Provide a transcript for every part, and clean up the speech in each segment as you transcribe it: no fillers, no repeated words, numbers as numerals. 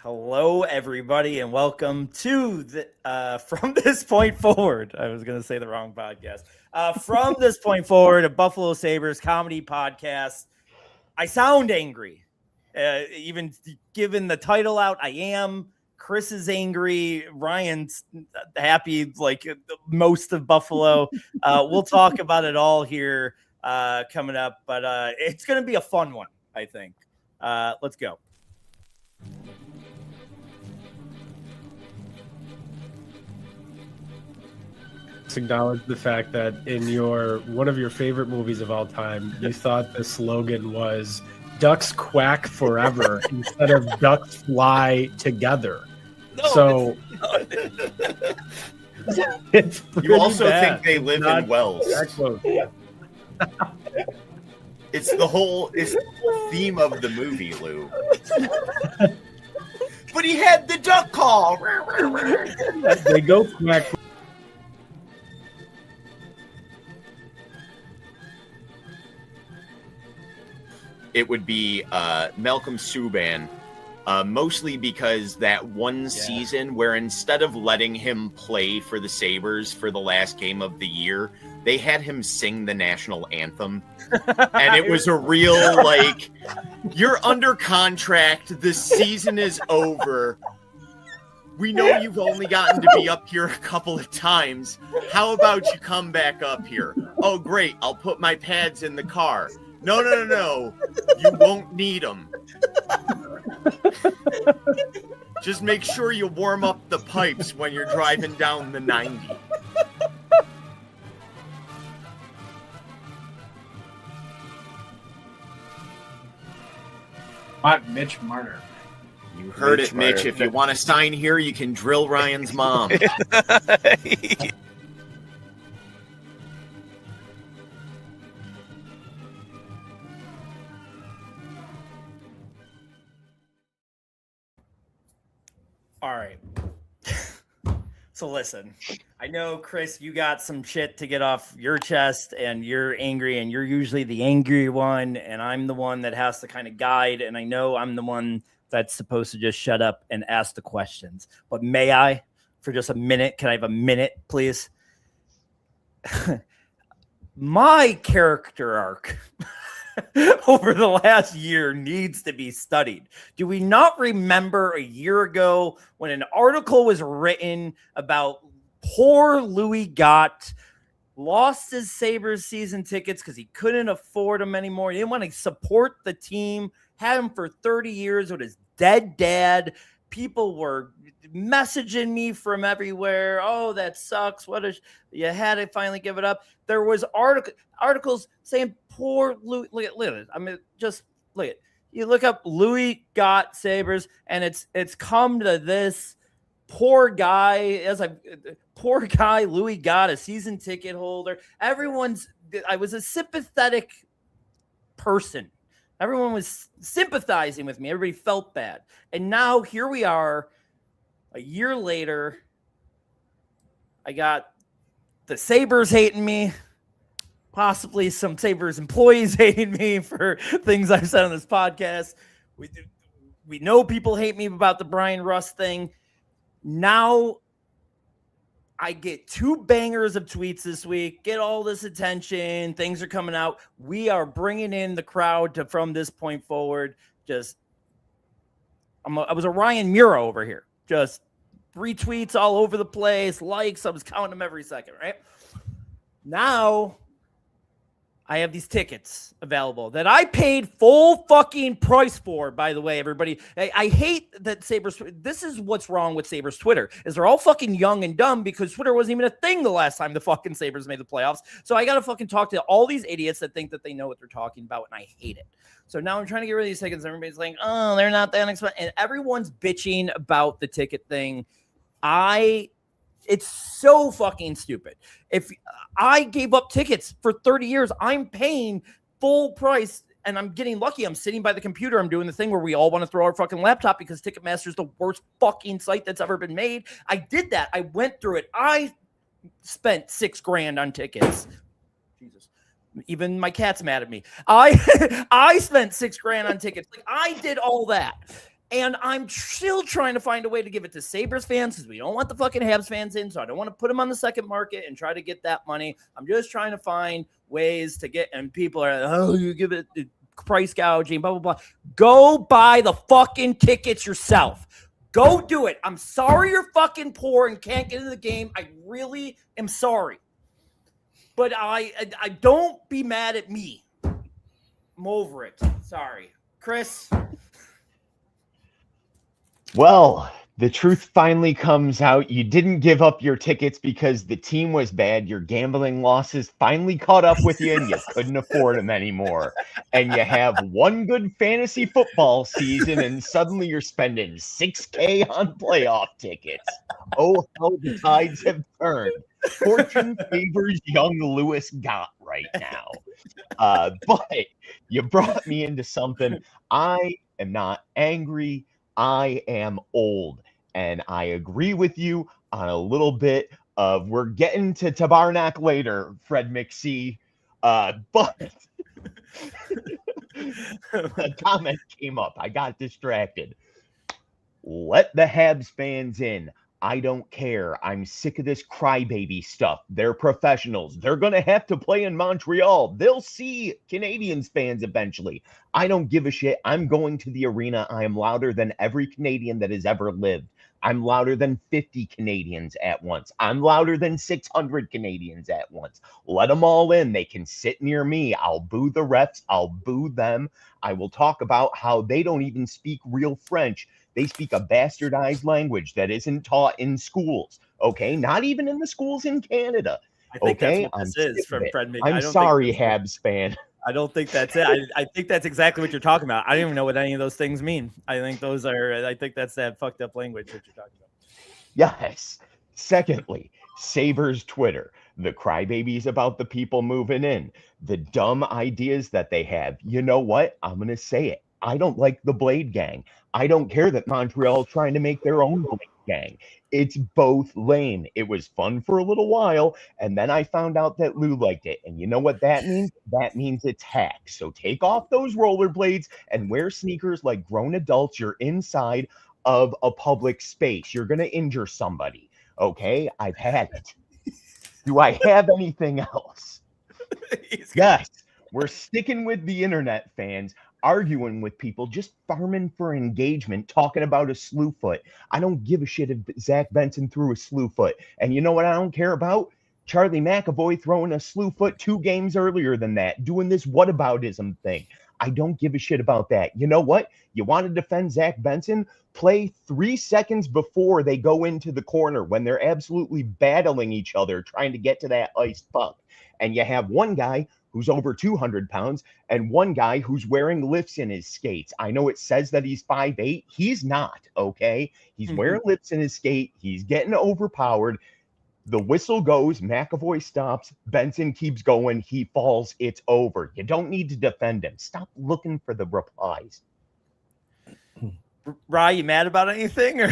Hello, everybody, and welcome to the From This Point Forward. I was going to say the wrong podcast. From This Point Forward, a Buffalo Sabres comedy podcast. I sound angry. Even given the title out, I am. Chris is angry. Ryan's happy, like most of Buffalo. We'll talk about it all here coming up, but it's going to be a fun one, I think. Let's go. Acknowledge the fact that in one of your favorite movies of all time, you thought the slogan was "Ducks quack forever" instead of "Ducks fly together." No, it's you also think they live in wells. It's the whole theme of the movie, Lou. But he had the duck call. They go quack. It would be Malcolm Subban, mostly because that one season where instead of letting him play for the Sabres for the last game of the year, they had him sing the national anthem. And it was a real, like, you're under contract, the season is over. We know you've only gotten to be up here a couple of times. How about you come back up here? Oh, great, I'll put my pads in the car. No. You won't need them. Just make sure you warm up the pipes when you're driving down the 90. Mitch Marner. You heard it, Mitch. If you want to sign here, you can drill Ryan's mom. All right. So listen, I know, Chris, you got some shit to get off your chest and you're angry and you're usually the angry one. And I'm the one that has to kind of guide. And I know I'm the one that's supposed to just shut up and ask the questions. But may I, for just a minute, can I have a minute, please? My character arc over the last year needs to be studied. Do we not remember a year ago when an article was written about poor Louis Gott lost his Sabres season tickets because he couldn't afford them anymore? He didn't want to support the team, had him for 30 years with his dead dad. People were messaging me from everywhere. Oh, that sucks. You had to finally give it up. There was articles saying poor Louis. Look at it. I mean, just look at it. You look up Louis Gott Sabres, and it's come to this poor guy. Poor guy Louis Gott, a season ticket holder. I was a sympathetic person. Everyone was sympathizing with me. Everybody felt bad. And now here we are, a year later. I got the Sabres hating me, possibly some Sabres employees hating me for things I've said on this podcast. We know people hate me about the Brian Rust thing. Now I get 2 bangers of tweets this week, get all this attention. Things are coming out. We are bringing in the crowd to From This Point Forward. I was a Ryan Muro over here. Just retweets all over the place, likes. I was counting them every second, right? Now I have these tickets available that I paid full fucking price for, by the way, everybody. I hate that Sabres. This is what's wrong with Sabres Twitter, is they're all fucking young and dumb because Twitter wasn't even a thing the last time the fucking Sabres made the playoffs. So I got to fucking talk to all these idiots that think that they know what they're talking about, and I hate it. So now I'm trying to get rid of these tickets. Everybody's like, oh, they're not that expensive. And everyone's bitching about the ticket thing. It's so fucking stupid. If I gave up tickets for 30 years, I'm paying full price and I'm getting lucky. I'm sitting by the computer. I'm doing the thing where we all want to throw our fucking laptop because Ticketmaster is the worst fucking site that's ever been made. I did that. I went through it. I spent $6,000 on tickets. Jesus. Even my cat's mad at me. I spent $6,000 on tickets. Like, I did all that. And I'm still trying to find a way to give it to Sabres fans because we don't want the fucking Habs fans in. So I don't want to put them on the second market and try to get that money. I'm just trying to find ways to get, and people are, oh, you give it price gouging, blah, blah, blah. Go buy the fucking tickets yourself. Go do it. I'm sorry you're fucking poor and can't get into the game. I really am sorry. But I don't be mad at me. I'm over it. Sorry. Chris? Well, the truth finally comes out. You didn't give up your tickets because the team was bad. Your gambling losses finally caught up with you and you couldn't afford them anymore. And you have one good fantasy football season and suddenly you're spending $6,000 on playoff tickets. Oh, how the tides have turned. Fortune favors young Lewis Gott right now. But you brought me into something. I am not angry. I am old, and I agree with you on a little bit we're getting to Tabarnak later, Fred McSee, but the comment came up. I got distracted. Let the Habs fans in. I don't care. I'm sick of this crybaby stuff. They're professionals. They're going to have to play in Montreal. They'll see Canadiens fans eventually. I don't give a shit. I'm going to the arena. I am louder than every Canadian that has ever lived. I'm louder than 50 Canadians at once. I'm louder than 600 Canadians at once. Let them all in. They can sit near me. I'll boo the refs. I'll boo them. I will talk about how they don't even speak real French. They speak a bastardized language that isn't taught in schools. Okay, not even in the schools in Canada. I think okay, that's what this is from Fred McSee. I'm sorry, Habs fan. I don't think that's it. I think that's exactly what you're talking about. I don't even know what any of those things mean. I think that's that fucked up language that you're talking about. Yes. Secondly, Sabres Twitter, the crybabies about the people moving in, the dumb ideas that they have. You know what? I'm going to say it. I don't like the Blade Gang. I don't care that Montreal is trying to make their own Blade Gang. It's both lame. It was fun for a little while, and then I found out that Lou liked it. And you know what that means? That means it's hack. So take off those rollerblades and wear sneakers like grown adults. You're inside of a public space. You're going to injure somebody. Okay? I've had it. Do I have anything else? Yes. We're sticking with the internet, fans. Arguing with people, just farming for engagement, talking about a slew foot. I don't give a shit if Zach Benson threw a slew foot. And you know what I don't care about? Charlie McAvoy throwing a slew foot 2 games earlier than that, doing this whataboutism thing. I don't give a shit about that. You know what? You want to defend Zach Benson? Play 3 seconds before they go into the corner when they're absolutely battling each other, trying to get to that iced puck. And you have one guy who's over 200 pounds, and one guy who's wearing lifts in his skates. I know it says that he's 5'8". He's not, okay? He's wearing lifts in his skate. He's getting overpowered. The whistle goes. McAvoy stops. Benson keeps going. He falls. It's over. You don't need to defend him. Stop looking for the replies. Rye, you mad about anything? Or?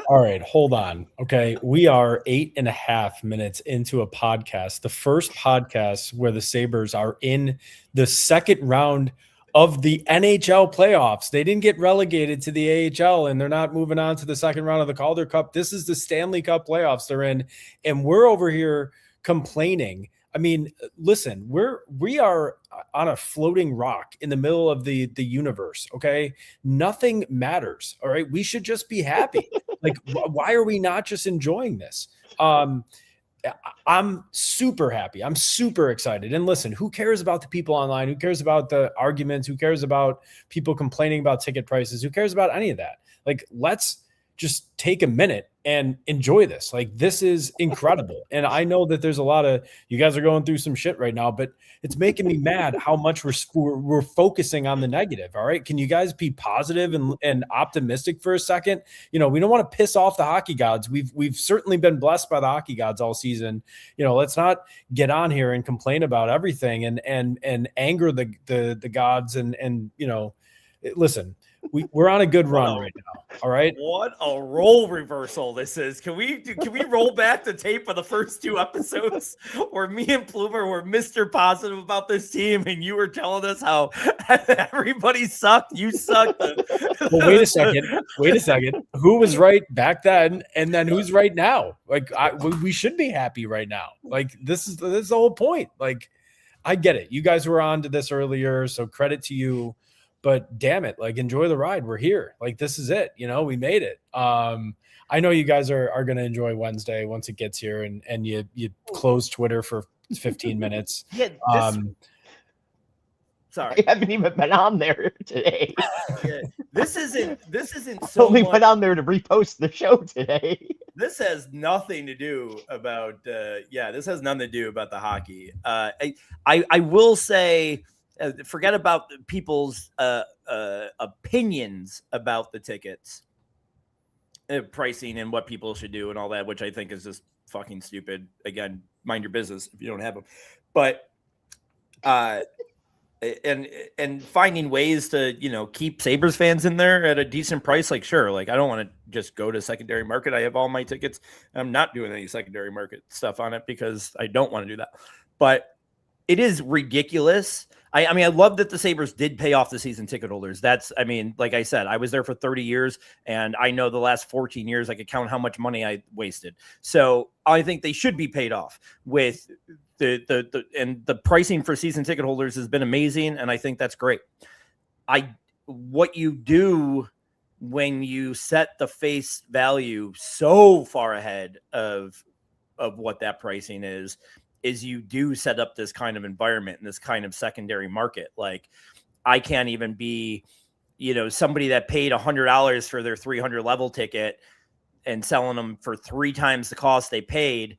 All right. Hold on. Okay. We are 8.5 minutes into a podcast, the first podcast where the Sabres are in the second round of the NHL playoffs. They didn't get relegated to the AHL and they're not moving on to the second round of the Calder Cup. This is the Stanley Cup playoffs they're in. And we're over here complaining. I mean, listen, we are on a floating rock in the middle of the universe. Okay. Nothing matters. All right. We should just be happy. Like, why are we not just enjoying this? I'm super happy. I'm super excited. And listen, who cares about the people online? Who cares about the arguments? Who cares about people complaining about ticket prices? Who cares about any of that? Like, let's just take a minute and enjoy this. Like, this is incredible. And I know that there's a lot of, you guys are going through some shit right now, but it's making me mad how much we're focusing on the negative. All right. Can you guys be positive and optimistic for a second? You know, we don't want to piss off the hockey gods. We've certainly been blessed by the hockey gods all season. You know, let's not get on here and complain about everything and anger the gods and, you know, listen, we're on a good run right now. All right. What a role reversal this is. Can we roll back the tape of the first 2 episodes where me and Plumer were Mr. Positive about this team and you were telling us how everybody sucked, you sucked. Well, wait a second. Who was right back then, and then who's right now? Like, we should be happy right now. Like, this is the whole point. Like, I get it. You guys were on to this earlier, so credit to you. But damn it, like, enjoy the ride. We're here. Like, this is it. You know, we made it. I know you guys are going to enjoy Wednesday once it gets here, and you close Twitter for 15 minutes. Yeah, sorry, I haven't even been on there today. Yeah, this isn't I so only much, went on there to repost the show today. this has nothing to do about this has nothing to do about the hockey. I will say, forget about people's opinions about the tickets, pricing and what people should do and all that, which I think is just fucking stupid. Again, mind your business if you don't have them. But and finding ways to, you know, keep Sabres fans in there at a decent price. Like, sure, like, I don't want to just go to secondary market. I have all my tickets. I'm not doing any secondary market stuff on it because I don't want to do that. But it is ridiculous. I mean, I love that the Sabres did pay off the season ticket holders. That's, I mean, like I said, I was there for 30 years and I know the last 14 years I could count how much money I wasted. So I think they should be paid off with the pricing for season ticket holders has been amazing. And I think that's great. What you do when you set the face value so far ahead of what that pricing is you do set up this kind of environment and this kind of secondary market. Like, I can't even be, you know, somebody that paid $100 for their 300 level ticket and selling them for 3 times the cost they paid.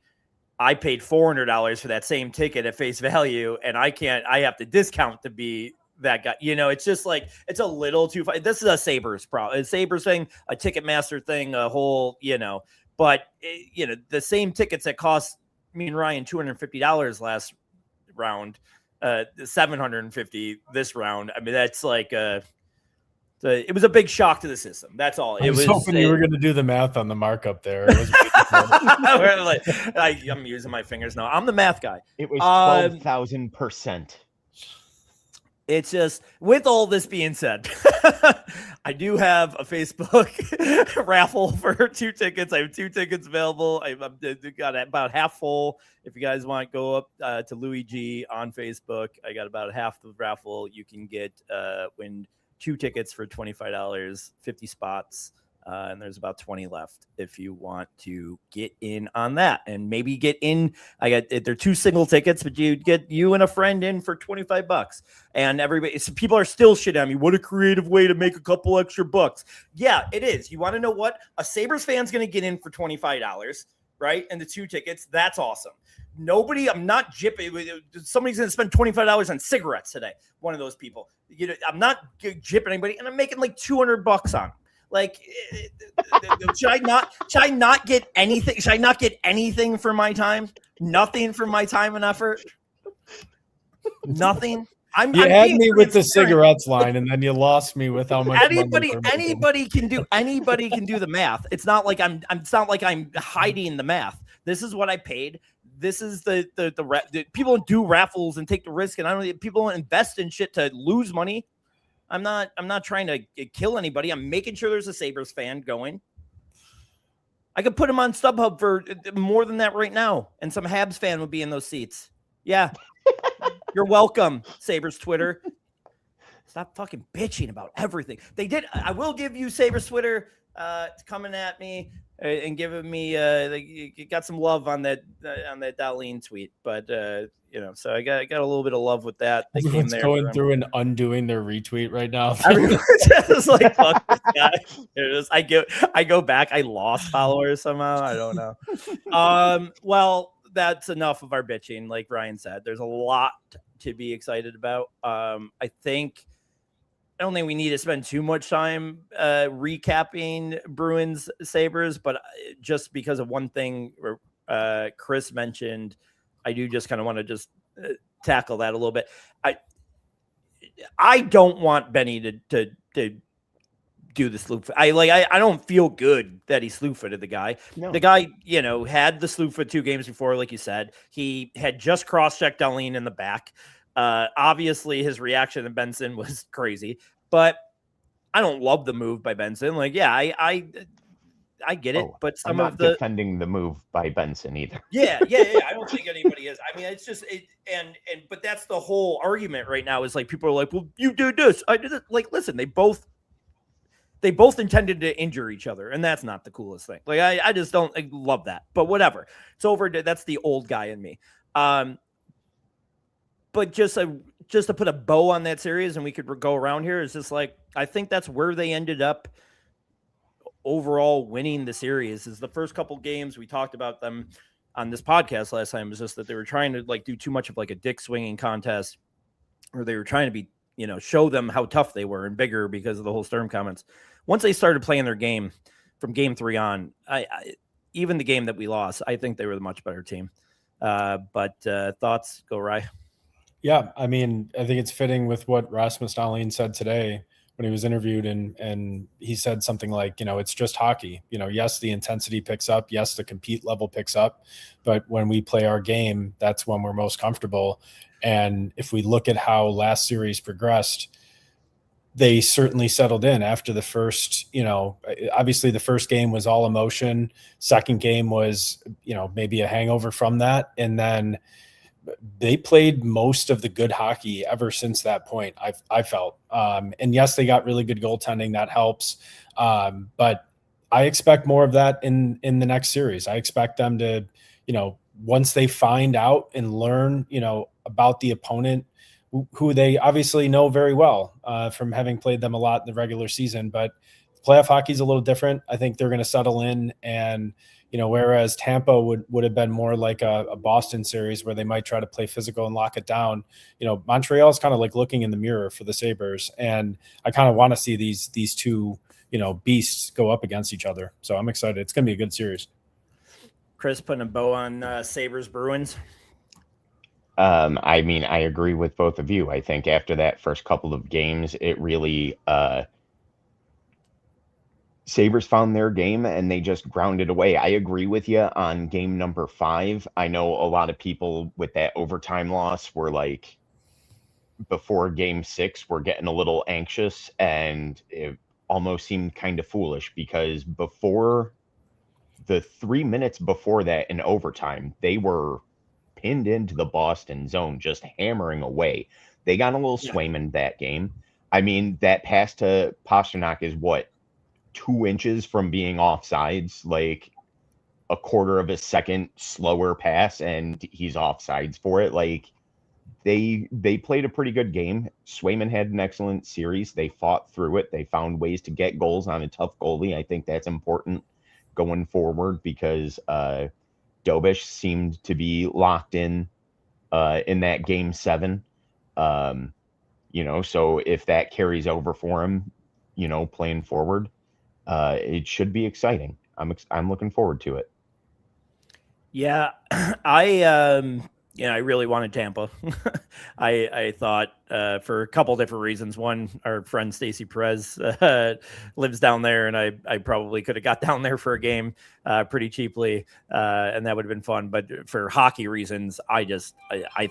I paid $400 for that same ticket at face value, and I have to discount to be that guy. You know, it's just like, it's a little too far. This is a Sabres problem. A Sabres thing, a Ticketmaster thing, a whole, you know, but you know, the same tickets that cost me and Ryan $250 last round, $750 this round. I mean, that's like it was a big shock to the system. That's all. I was hoping you were going to do the math on the markup there. I'm using my fingers now. I'm the math guy. It was 12,000%. It's just, with all this being said, I do have a Facebook raffle for 2 tickets. I have 2 tickets available. I've got about half full. If you guys want to go up to Louis G on Facebook, I got about half the raffle. You can win 2 tickets for $25, 50 spots. And there's about 20 left if you want to get in on that and maybe get in. They're 2 single tickets, but you get you and a friend in for $25, and everybody, so people are still shit on me. What a creative way to make a couple extra bucks. Yeah, it is. You want to know what? A Sabres fan's going to get in for $25, right? And the 2 tickets. That's awesome. I'm not jipping. Somebody's going to spend $25 on cigarettes today. One of those people, you know, I'm not jipping anybody, and I'm making like $200 on them. Like, should I not get anything? Should I not get anything for my time? Nothing for my time and effort? Nothing? You had me with the cigarettes line, and then you lost me with how much anybody can do the math. It's not like I'm hiding the math. This is what I paid. This is the people do raffles and take the risk, and I don't. People don't invest in shit to lose money. I'm not trying to kill anybody. I'm making sure there's a Sabres fan going. I could put him on StubHub for more than that right now, and some Habs fan would be in those seats. Yeah. You're welcome, Sabres Twitter. Stop fucking bitching about everything. They did. I will give you Sabres Twitter coming at me and giving me you got some love on that Darlene tweet, but you know, so I got a little bit of love with that. They came there going through and undoing their retweet right now. Everyone's just like, fuck this guy. I go back. I lost followers somehow. I don't know. Well, that's enough of our bitching. Like Ryan said, there's a lot to be excited about. I don't think we need to spend too much time recapping Bruins Sabres, but just because of one thing Chris mentioned, I do just kind of want to just tackle that a little bit. I don't want Benny to do the slew. I don't feel good that he slew footed the guy. No. The guy, had the slew foot 2 games before, like you said. He had just cross checked Darlene in the back. Obviously, his reaction to Benson was crazy, but I don't love the move by Benson. Like, yeah, I get it, but I'm some not of the defending the move by Benson either. yeah. I don't think anybody is. I mean, it's just but that's the whole argument right now is like people are like, well, you did this, I did it. Like, listen, they both intended to injure each other, and that's not the coolest thing. Like, I just don't love that. But whatever, it's over. That's the old guy in me. But just to put a bow on that series, and we could go around here, is just like I think that's where they ended up overall winning the series. Is the first couple games we talked about them on this podcast last time, was just that they were trying to like do too much of like a dick swinging contest, or they were trying to be, show them how tough they were and bigger because of the whole Sturm comments. Once they started playing their game from game 3 on, I even the game that we lost, I think they were the much better team. But thoughts, go Rye. Yeah, I mean, I think it's fitting with what Rasmus Dahlin said today when he was interviewed, and he said something like, it's just hockey. Yes, the intensity picks up. Yes, the compete level picks up. But when we play our game, that's when we're most comfortable. And if we look at how last series progressed, they certainly settled in after the first, obviously the first game was all emotion. Second game was, maybe a hangover from that. And then they played most of the good hockey ever since that point. I felt, and yes, they got really good goaltending. That helps. But I expect more of that in the next series. I expect them to, once they find out and learn, about the opponent, who they obviously know very well from having played them a lot in the regular season, but playoff hockey is a little different. I think they're going to settle in, and whereas Tampa would have been more like a Boston series where they might try to play physical and lock it down. Montreal is kind of like looking in the mirror for the Sabres, and I kind of want to see these two beasts go up against each other. So I'm excited. It's going to be a good series. Chris, putting a bow on Sabres Bruins. I mean, I agree with both of you. I think after that first couple of games, it really Sabres found their game and they just grounded away. I agree with you on game number 5. I know a lot of people with that overtime loss were like, before game 6, were getting a little anxious, and it almost seemed kind of foolish because before the 3 minutes before that in overtime, they were pinned into the Boston zone, just hammering away. They got a little Swayman that game. I mean, that pass to Pasternak is what, 2 inches from being offsides, like a quarter of a second slower pass, and he's offsides for it. Like, they played a pretty good game. Swayman had an excellent series. They fought through it. They found ways to get goals on a tough goalie. I think that's important going forward because Dobish seemed to be locked in that game 7. So if that carries over for him, playing forward, it should be exciting. I'm looking forward to it. Yeah, I really wanted Tampa. I thought for a couple different reasons. One, our friend Stacy Perez lives down there, and I probably could have got down there for a game pretty cheaply, and that would have been fun. But for hockey reasons, I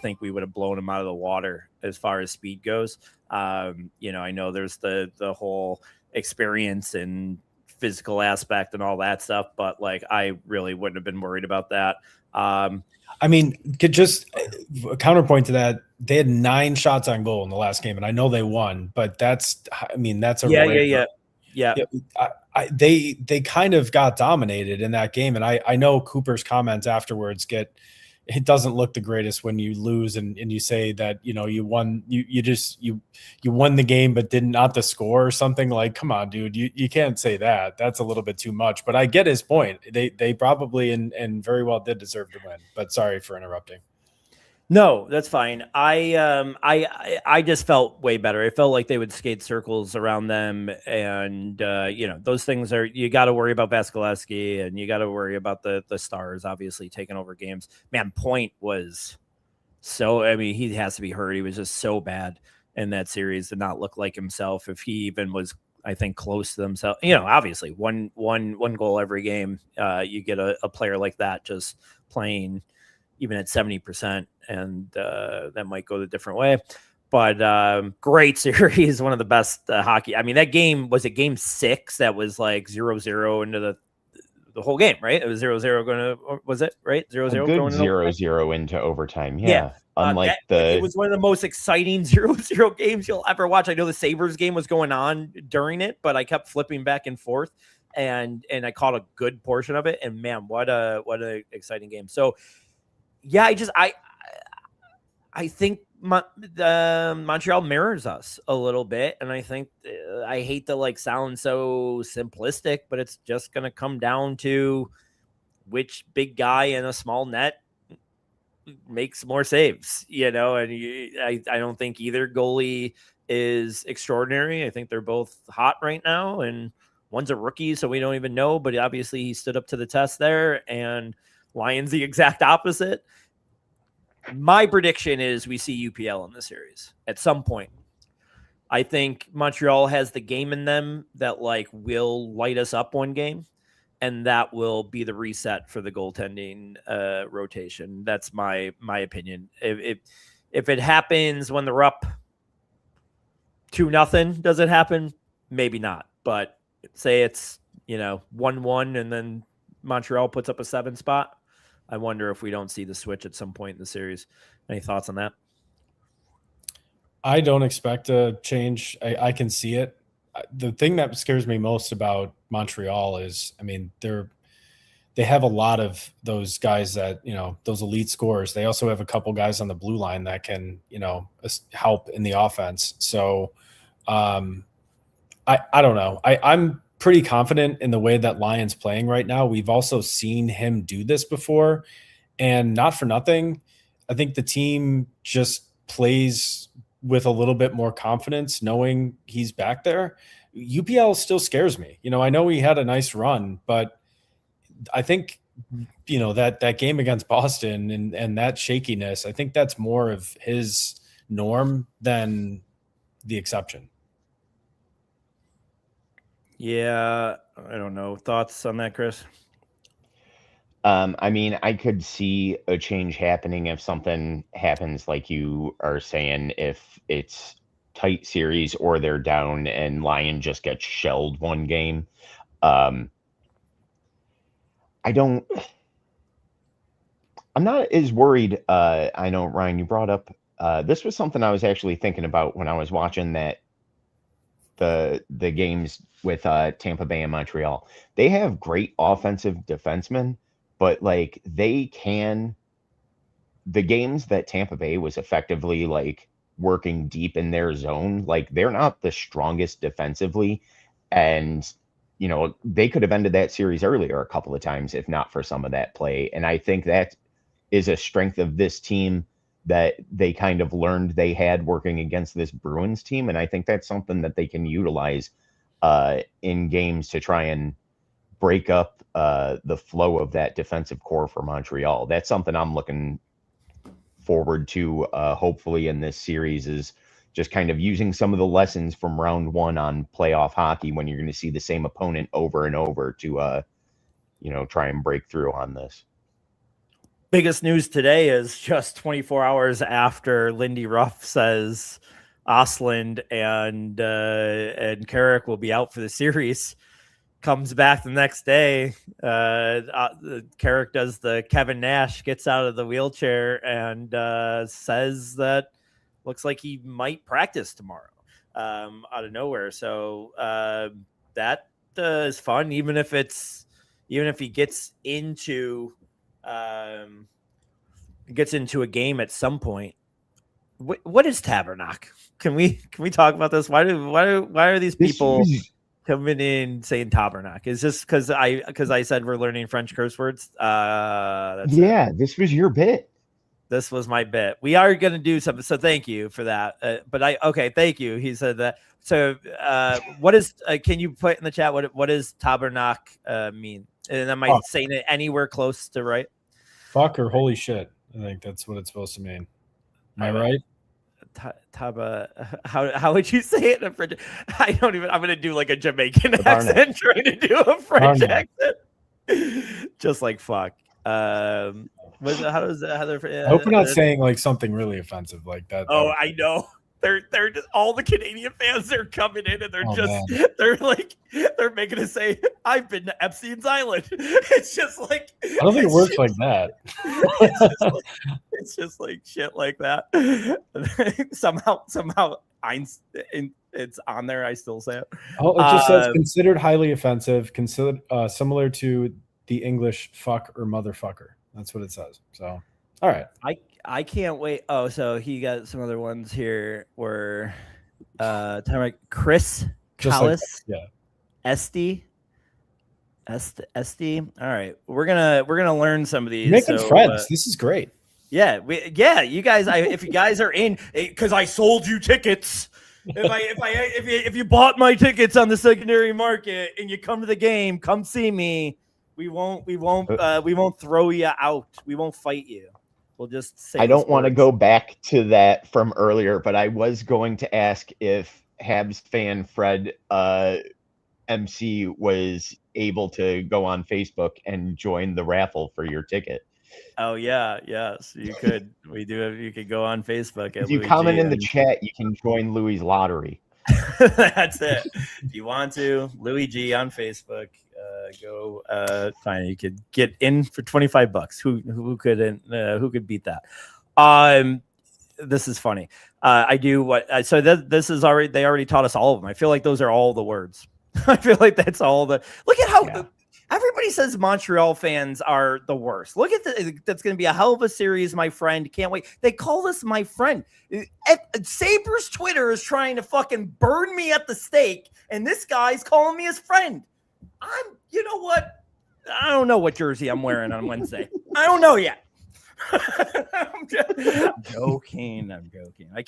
think we would have blown them out of the water as far as speed goes. I know there's the whole experience and physical aspect and all that stuff, but like I really wouldn't have been worried about that. I mean, could just a counterpoint to that, they had 9 shots on goal in the last game, and I know they won, but that's a yeah. They kind of got dominated in that game, and I know Cooper's comments afterwards it doesn't look the greatest when you lose and you say that you won, you won the game but did not the score or something. Like, come on, dude, you can't say that. That's a little bit too much. But I get his point. They probably and very well did deserve to win. But sorry for interrupting. No, that's fine. I just felt way better. I felt like they would skate circles around them, and those things you got to worry about Vasilevsky, and you got to worry about the stars obviously taking over games. Man, Point was he has to be hurt. He was just so bad in that series to not look like himself. If he even was I think, close to themselves. You know, obviously one goal every game. You get a player like that just playing even at 70%, and that might go the different way. But great series, one of the best hockey. I mean, that game was a game 6 that was like 0-0 into the whole game, right? It was 0-0 going to, was it right? 0-0 A good going into 0-0 into overtime. yeah. Yeah. Unlike It was one of the most exciting 0-0 games you'll ever watch. I know the Sabres game was going on during it, but I kept flipping back and forth, and I caught a good portion of it. And man, what a exciting game. So yeah, I think Montreal mirrors us a little bit, and I think I hate to like sound so simplistic, but it's just going to come down to which big guy in a small net makes more saves, you know. And I don't think either goalie is extraordinary. I think they're both hot right now, and one's a rookie, so we don't even know, but obviously he stood up to the test there, and Lions the exact opposite. My prediction is we see UPL in the series at some point. I think Montreal has the game in them that like will light us up one game, and that will be the reset for the goaltending rotation. That's my opinion. If it happens when they're up 2-0, does it happen? Maybe not. But say it's 1-1, and then Montreal puts up a 7 spot. I wonder if we don't see the switch at some point in the series. Any thoughts on that? I don't expect a change. I can see it. The thing that scares me most about Montreal is, I mean, they have a lot of those guys that, those elite scorers. They also have a couple guys on the blue line that can, help in the offense. So I don't know. I'm pretty confident in the way that Lyon's playing right now. We've also seen him do this before, and not for nothing, I think the team just plays with a little bit more confidence knowing he's back there. UPL still scares me. I know he had a nice run, but I think, that game against Boston and that shakiness, I think that's more of his norm than the exception. Yeah, I don't know. Thoughts on that, Chris? I mean, I could see a change happening if something happens, like you are saying, if it's tight series or they're down and Lion just gets shelled one game. I'm not as worried. I know, Ryan, you brought up, this was something I was actually thinking about when I was watching the games with Tampa Bay and Montreal. They have great offensive defensemen, but like the games that Tampa Bay was effectively like working deep in their zone, like they're not the strongest defensively, and they could have ended that series earlier a couple of times if not for some of that play. And I think that is a strength of this team that they kind of learned they had working against this Bruins team, and I think that's something that they can utilize in games to try and break up the flow of that defensive core for Montreal. That's something I'm looking forward to hopefully in this series, is just kind of using some of the lessons from round 1 on playoff hockey when you're going to see the same opponent over and over to try and break through on this. Biggest news today is just 24 hours after Lindy Ruff says Osland and Carrick will be out for the series, comes back the next day. Carrick does the Kevin Nash, gets out of the wheelchair and says that looks like he might practice tomorrow out of nowhere. So that is fun, even if he gets into a game at some point. What is Tabernacle? Can we talk about this? Why are these people coming in saying Tabernacle? Is this because I said we're learning French curse words? This was your bit. This was my bit. We are going to do something, so thank you for that. Thank you. He said that. So, what is? Can you put in the chat what does Tabernacle mean? And am I saying it anywhere close to right? Fuck or holy shit. I think that's what it's supposed to mean. Am I right? Taba, how would you say it in French? I don't even. I'm gonna do like a Jamaican Tabarnak. accent, trying to do a French Tabarnak. accent, just like fuck. How does I hope we're not saying like something really offensive like that. Oh, I know. They're just all the Canadian fans are coming in and Man. they're making us say, I've been to Epstein's Island. It's just like I don't think it works like that. it's just like shit like that. somehow Einstein, it's on there. I still say it. Oh, it just says considered highly offensive, considered similar to the English fuck or motherfucker. That's what it says. So, all right. I can't wait. Oh, so he got some other ones here where Chris Just Callis, like, yeah. Esty. All right, we're gonna learn some of these. Making friends. This is great. Yeah, you guys. If you guys are in, because I sold you tickets. If you bought my tickets on the secondary market and you come to the game, come see me. We won't throw you out. We won't fight you. We'll just say. I don't want to go back to that from earlier, but I was going to ask if Habs fan Fred MC was able to go on Facebook and join the raffle for your ticket. Oh yeah, yes, you could. We do. You could go on Facebook. If you comment in the chat, you can join Louis' lottery. That's it. If you want to, Louis G on Facebook. Go fine. You could get in for $25. Who could beat that? This is funny. I do what so this is already they already taught us all of them. I feel like those are all the words. I feel like that's all the look at how everybody says Montreal fans are the worst. Look at that's going to be a hell of a series, my friend. Can't wait. They call this my friend. Sabres Twitter is trying to fucking burn me at the stake, and this guy's calling me his friend. You know what? I don't know what jersey I'm wearing on Wednesday. I don't know yet. I'm joking. I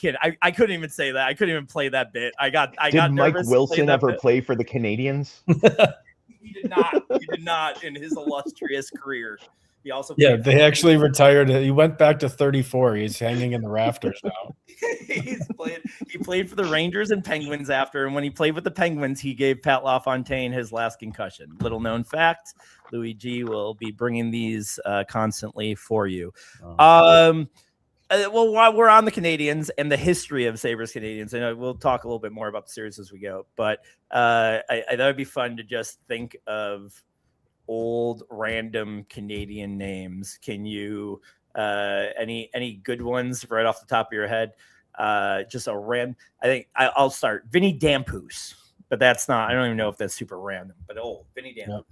couldn't even say that. I couldn't even play that bit. I got Mike Wilson ever play for the Canadians? He did not. He did not in his illustrious career. He also they actually retired. He went back to 34. He's hanging in the rafters now. He played for the Rangers and Penguins after, and when he played with the Penguins, he gave Pat LaFontaine his last concussion. Little known fact: Louis G will be bringing these constantly for you. Well, while we're on the Canadians and the history of Sabres Canadians, and we'll talk a little bit more about the series as we go, but I thought it'd be fun to just think of old random Canadian names. Can you any good ones right off the top of your head? Just a random. I think I'll start Vinny Damphousse, but that's not. I don't even know if that's super random. But Vinny Damphousse. Yep.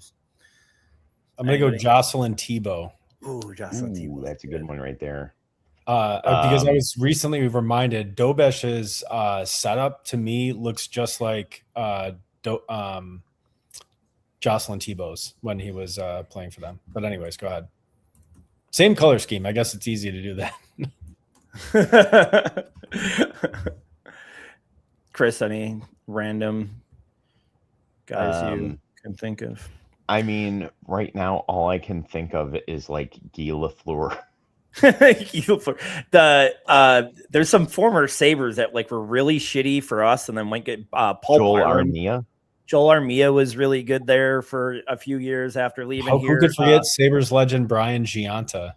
I'm gonna go Jocelyn Thibault. Ooh, Jocelyn Thibault. That's a good one right there. Because I was recently reminded Dobesh's setup to me looks just like Jocelyn Thibault's when he was playing for them. But anyways, go ahead. Same color scheme. I guess it's easy to do that. Chris, any random guys you can think of? I mean, right now, all I can think of is like Guy Lafleur. There's some former Sabres that like were really shitty for us and then went get Paul Joel Byron. Armia. Joel Armia was really good there for a few years after leaving here. Who could forget Sabres legend Brian Giunta?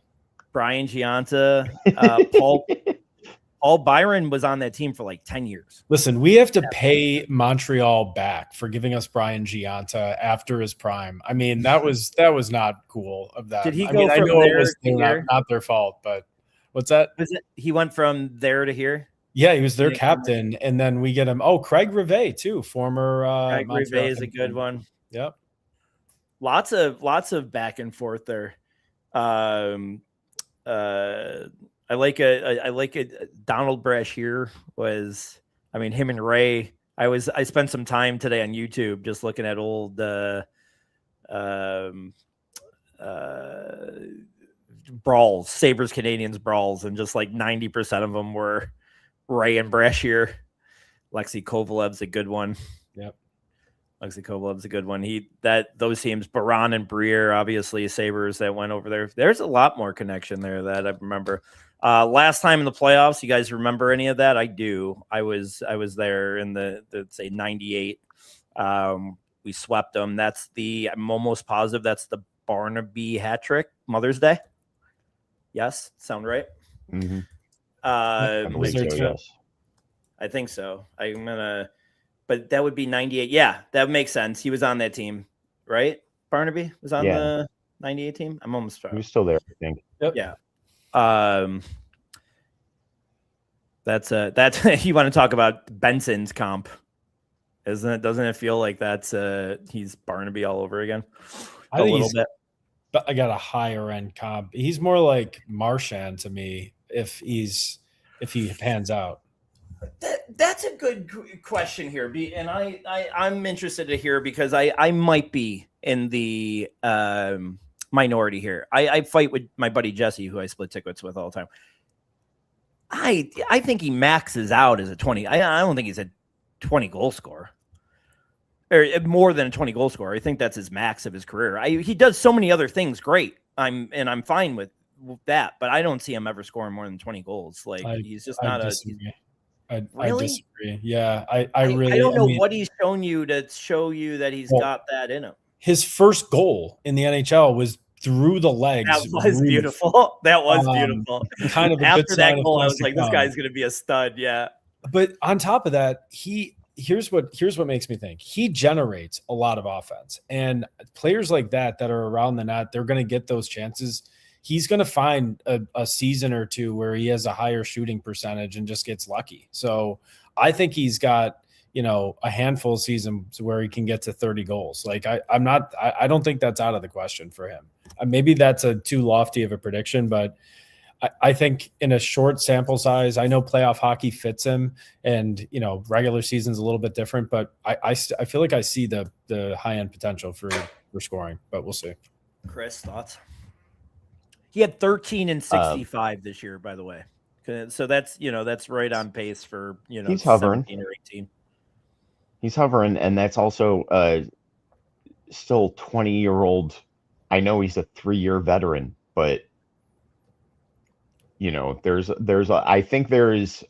Paul Byron was on that team for like 10 years. Listen, we have to pay Montreal back for giving us Brian Giunta after his prime. I mean, that was not cool of that. Did he go from there to here? Not their fault, but what's that? He went from there to here? Yeah, he was their captain, and then we get him. Oh, Craig Rivet too, former. Craig Rivet is a good one. Yep. Lots of back and forth there. I like Donald Brashear was. I mean, him and Ray. I spent some time today on YouTube just looking at old brawls, Sabres Canadians brawls, and just like 90% of them were Ray and Brashear. Lexi Kovalev's a good one. Yep. Lexi Kovalev's a good one. Those teams, Baran and Briere, obviously Sabres that went over there. There's a lot more connection there that I remember. Last time in the playoffs, you guys remember any of that? I do. I was there in the say 98. We swept them. I'm almost positive that's the Barnaby hat trick, Mother's Day. Yes, sound right? Mm-hmm. I believe so, yes. I think so. But that would be 98. Yeah, that makes sense. He was on that team, right? Barnaby was on the 98 team. I'm almost sure. He was still there, I think. Yep. Yeah. That's you want to talk about Benson's comp, isn't it? Doesn't it feel like he's Barnaby all over again? I think little bit. But I got a higher end comp. He's more like Marchand to me if he pans out. That's a good question here, and I'm interested to hear because I might be in the minority here. I fight with my buddy Jesse, who I split tickets with all the time. I think he maxes out as a 20. I don't think he's a 20 goal scorer or more than a 20 goal scorer. I think that's his max of his career. He does so many other things great. I'm fine with that, but I don't see him ever scoring more than 20 goals. Like he's just not I disagree. Yeah, I really don't know what he's shown you to show you that he's got that in him. His first goal in the NHL was through the legs. That was beautiful. That was beautiful. Kind of after that goal, I was like, this guy's going to be a stud. Yeah. But on top of that, here's what makes me think he generates a lot of offense, and players like that are around the net, they're going to get those chances. He's going to find a season or two where he has a higher shooting percentage and just gets lucky. So I think he's got, a handful of seasons where he can get to 30 goals. Like I don't think that's out of the question for him. Maybe that's too lofty of a prediction, but I think in a short sample size, I know playoff hockey fits him, and regular season's a little bit different. But I feel like I see the high end potential for scoring, but we'll see. Chris, thoughts? He had 13 and 65 this year, by the way. So that's right on pace for he's hovering 17 or 18. He's hovering, and that's also still 20-year-old. I know he's a 3-year veteran, but I think there is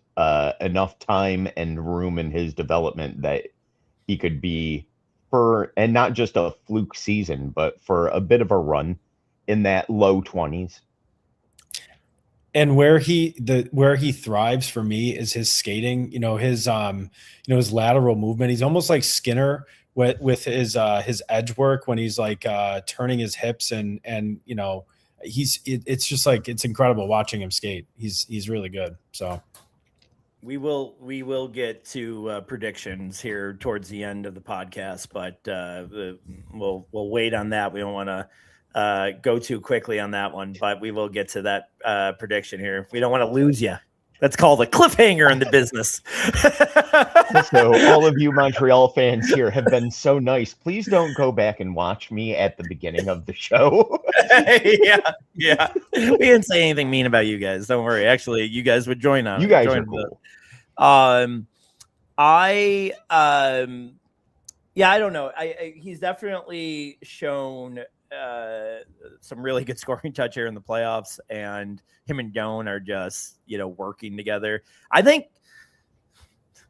enough time and room in his development that he could be and not just a fluke season, but for a bit of a run in that low 20s. And where he thrives for me is his skating, his lateral movement. He's almost like Skinner with his edge work when he's like turning his hips and it's just like, it's incredible watching him skate. He's really good. So we will get to predictions here towards the end of the podcast, but we'll wait on that. We don't want to go too quickly on that one, but we will get to that prediction here. We don't want to lose you. That's called a cliffhanger in the business. So all of you Montreal fans here have been so nice. Please don't go back and watch me at the beginning of the show. Yeah. We didn't say anything mean about you guys. Don't worry. Actually, you guys would join on. You guys are cool. I don't know. He's definitely shown some really good scoring touch here in the playoffs, and him and Doan are just working together. I think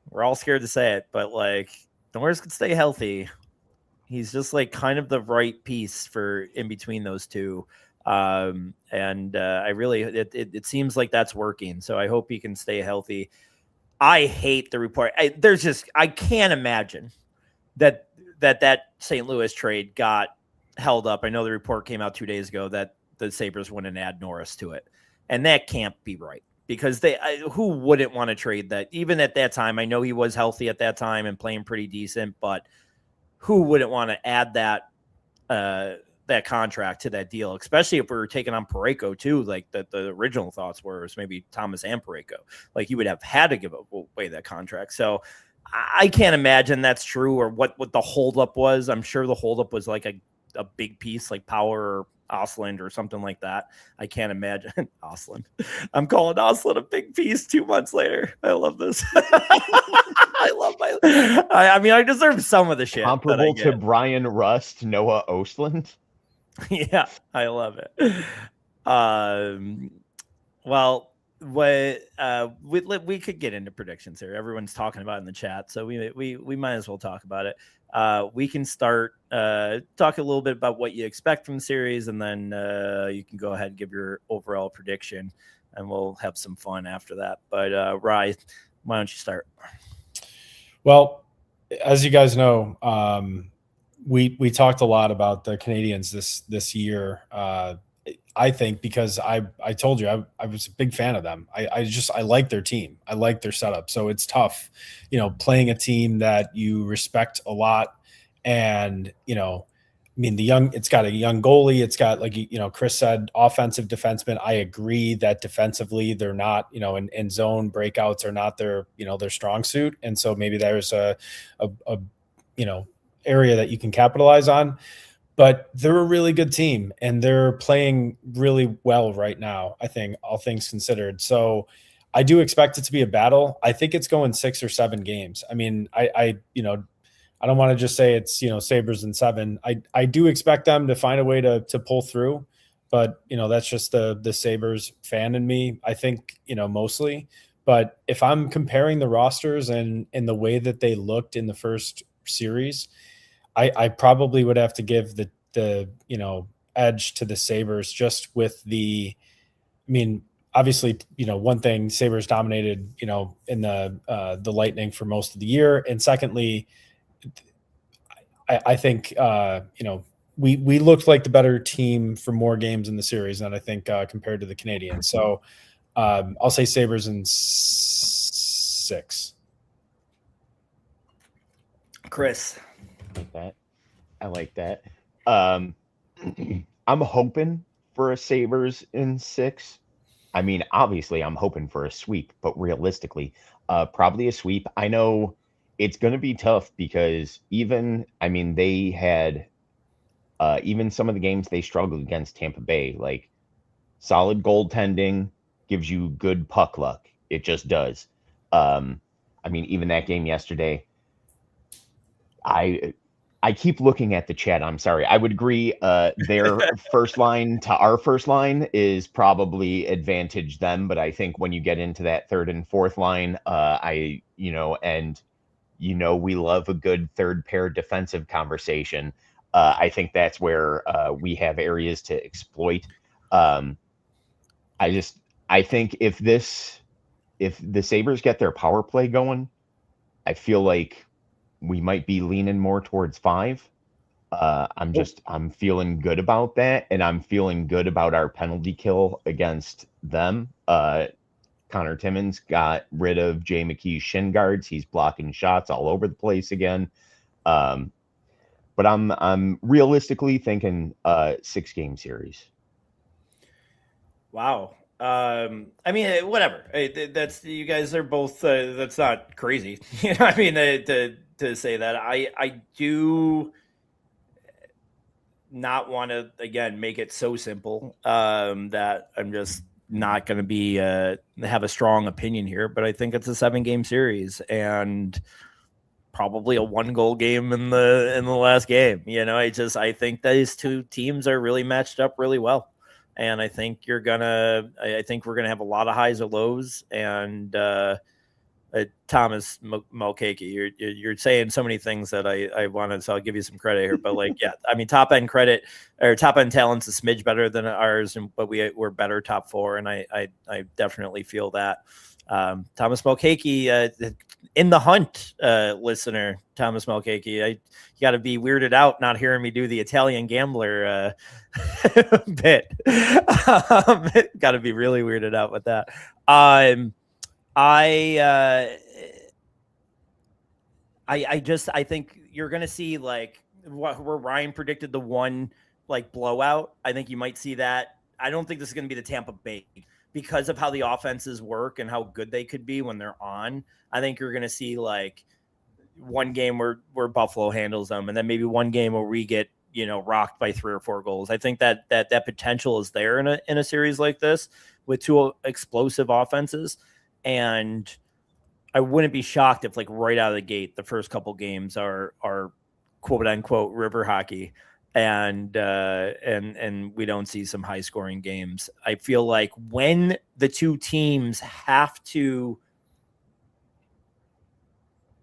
we're all scared to say it, but like Norris could stay healthy. He's just like kind of the right piece for in between those two. It seems like that's working. So I hope he can stay healthy. I hate the report. I can't imagine that St. Louis trade got held up. I know the report came out 2 days ago that the Sabres wouldn't add Norris to it. And that can't be right, because who wouldn't want to trade that? Even at that time, I know he was healthy at that time and playing pretty decent, but who wouldn't want to add that contract to that deal, especially if we were taking on Parayko too, like the original thoughts were maybe Thomas and Parayko. Like you would have had to give away that contract. So I can't imagine that's true, or what the holdup was. I'm sure the holdup was like a big piece like Power or Osland or something like that. I can't imagine. Osland. I'm calling Osland a big piece 2 months later. I love this. I deserve some of the shit. Comparable to Brian Rust, Noah Osland. Yeah, I love it. Well, we could get into predictions here. Everyone's talking about it in the chat, so we might as well talk about it. We can start talk a little bit about what you expect from the series, and then you can go ahead and give your overall prediction, and we'll have some fun after that. But Rye, why don't you start? Well, as you guys know, we talked a lot about the Canadians this year. I think because I told you I was a big fan of them. I like their team. I like their setup. So it's tough, playing a team that you respect a lot. And, I mean, it's got a young goalie. It's got, like, Chris said, offensive defensemen. I agree that defensively they're not, in zone breakouts are not their strong suit. And so maybe there's a area that you can capitalize on. But they're a really good team, and they're playing really well right now, I think, all things considered. So I do expect it to be a battle. I think it's going 6 or 7 games. I mean, I don't want to just say it's, Sabres in 7. I do expect them to find a way to pull through, but, that's just the Sabres fan in me, I think, mostly. But if I'm comparing the rosters and the way that they looked in the first series, I probably would have to give the edge to the Sabres, just with obviously, one thing, Sabres dominated, in the Lightning for most of the year. And secondly, I think, we looked like the better team for more games in the series than I think compared to the Canadians. So I'll say Sabres in 6. Chris. I like that. I'm hoping for a Sabres in 6. I mean, obviously, I'm hoping for a sweep, but realistically, probably a sweep. I know it's going to be tough because they had even some of the games they struggled against Tampa Bay. Like, solid goaltending gives you good puck luck. It just does. Even that game yesterday, I keep looking at the chat. I'm sorry. I would agree. Their first line to our first line is probably advantage them, but I think when you get into that third and fourth line, we love a good third pair defensive conversation. I think that's where we have areas to exploit. I think if the Sabres get their power play going, I feel like we might be leaning more towards 5. I'm feeling good about that, and I'm feeling good about our penalty kill against them. Connor Timmins got rid of Jay McKee's shin guards. He's blocking shots all over the place again. But I'm realistically thinking 6-game series. Wow. Whatever. That's, you guys are both. That's not crazy. To say that, I do not want to again make it so simple that I'm just not going to be have a strong opinion here. But I think it's a 7-game series and probably a 1-goal game in the last game. I think these two teams are really matched up really well. And I think we're gonna have a lot of highs or lows. And Thomas Mulcahy, you're saying so many things that I wanted, so I'll give you some credit here. But top end credit or top end talent's a smidge better than ours, but we're better top 4, and I definitely feel that. Thomas Mulcahy, in the hunt, listener, Thomas Mulcahy, you got to be weirded out not hearing me do the Italian gambler bit. Got to be really weirded out with that. I think you're gonna see where Ryan predicted the one blowout. I think you might see that. I don't think this is gonna be the Tampa Bay because of how the offenses work and how good they could be when they're on. I think you're gonna see one game where Buffalo handles them, and then maybe one game where we get rocked by 3 or 4 goals. I think that potential is there in a series like this with 2 explosive offenses. And I wouldn't be shocked if right out of the gate, the first couple games are quote unquote river hockey. and we don't see some high scoring games. I feel like when the two teams have to,